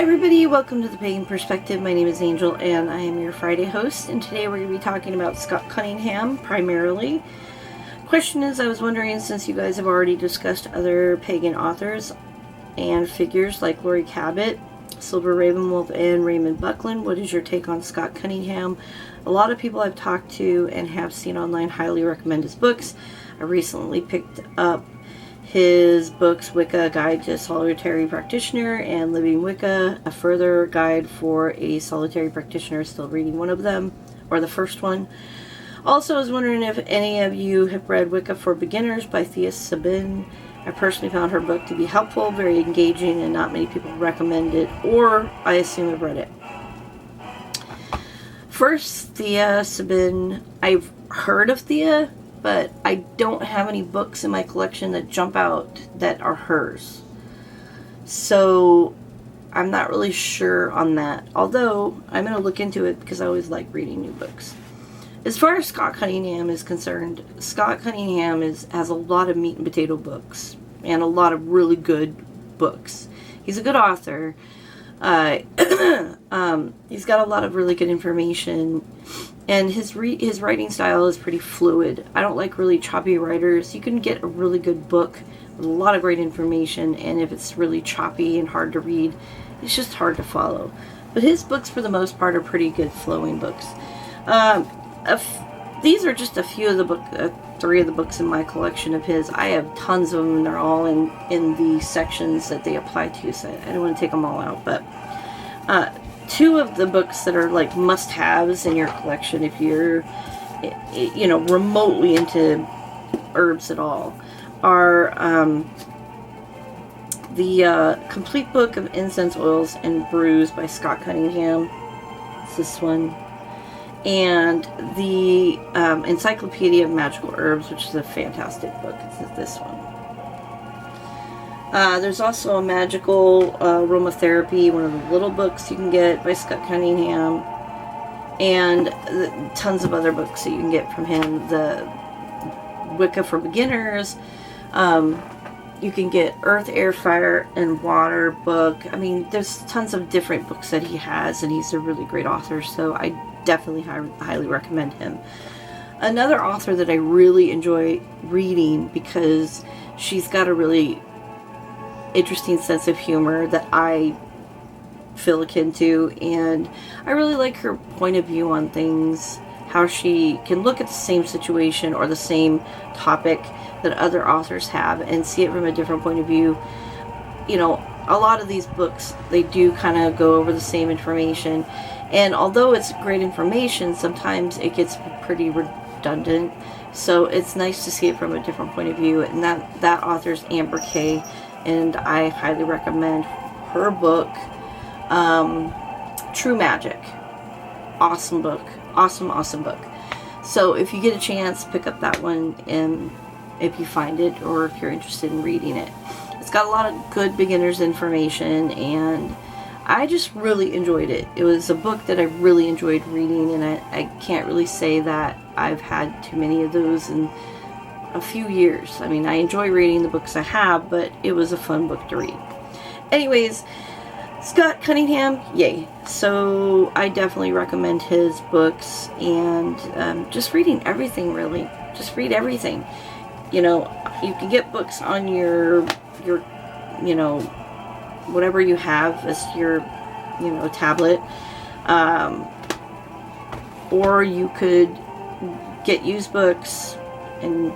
Hi everybody, welcome to the Pagan Perspective. My name is Angel and I am your Friday host, and today we're going to be talking about Scott Cunningham primarily. Question is, I was wondering, since you guys have already discussed other pagan authors and figures like Laurie Cabot, Silver Ravenwolf, and Raymond Buckland, what is your take on Scott Cunningham? A lot of people I've talked to and have seen online highly recommend his books. I recently picked up his books, Wicca, A Guide to a Solitary Practitioner, and Living Wicca, a further guide for a solitary practitioner. Still reading one of them, or the first one. Also, I was wondering if any of you have read Wicca for Beginners by Thea Sabin. I personally found her book to be helpful, very engaging, and not many people recommend it, or I assume have read it. First, Thea Sabin. I've heard of Thea, but I don't have any books in my collection that jump out that are hers. So I'm not really sure on that. Although I'm going to look into it because I always like reading new books. As far as Scott Cunningham is concerned, Scott Cunningham has a lot of meat and potato books and a lot of really good books. He's a good author. He's got a lot of really good information, and his writing style is pretty fluid. I don't like really choppy writers. You can get a really good book with a lot of great information, and if it's really choppy and hard to read, it's just hard to follow. But his books, for the most part, are pretty good flowing books. These are just a few of the three of the books in my collection of his. I have tons of them, and they're all in the sections that they apply to, so I don't want to take them all out. But two of the books that are like must-haves in your collection if you're, remotely into herbs at all, are the Complete Book of Incense Oils and Brews by Scott Cunningham. It's this one. And the Encyclopedia of Magical Herbs, which is a fantastic book. It's this one. There's also a Magical Aromatherapy, one of the little books you can get by Scott Cunningham. And tons of other books that you can get from him. The Wicca for Beginners. You can get Earth, Air, Fire, and Water book. I mean, there's tons of different books that he has, and he's a really great author, so I definitely highly recommend him. Another author that I really enjoy reading because she's got a really interesting sense of humor that I feel akin to, and I really like her point of view on things, how she can look at the same situation or the same topic that other authors have and see it from a different point of view. You know, a lot of these books, they do kind of go over the same information, and although it's great information, sometimes it gets pretty redundant, so it's nice to see it from a different point of view. And that author's Amber Kay, and I highly recommend her book, True Magic. Awesome book. Awesome book. So if you get a chance, pick up that one, and if you find it or if you're interested in reading it. It's got a lot of good beginner's information, and I just really enjoyed it. It was a book that I really enjoyed reading, and I can't really say that I've had too many of those in a few years. I mean, I enjoy reading the books I have, but it was a fun book to read. Anyways, Scott Cunningham, yay. So I definitely recommend his books, and just reading everything, really. Just read everything. You know, you can get books on your whatever you have as your, tablet. Or you could get used books and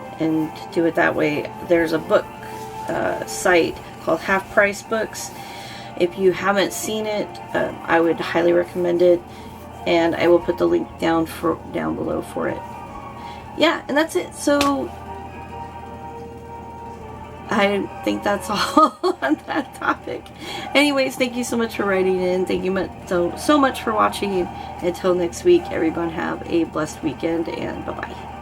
do it that way. There's a book site called Half Price Books. If you haven't seen it, I would highly recommend it, and I will put the link down below for it. Yeah, and that's it. So I think that's all on that topic. Anyways, thank you so much for writing in. Thank you so much for watching. Until next week, everyone have a blessed weekend, and bye-bye.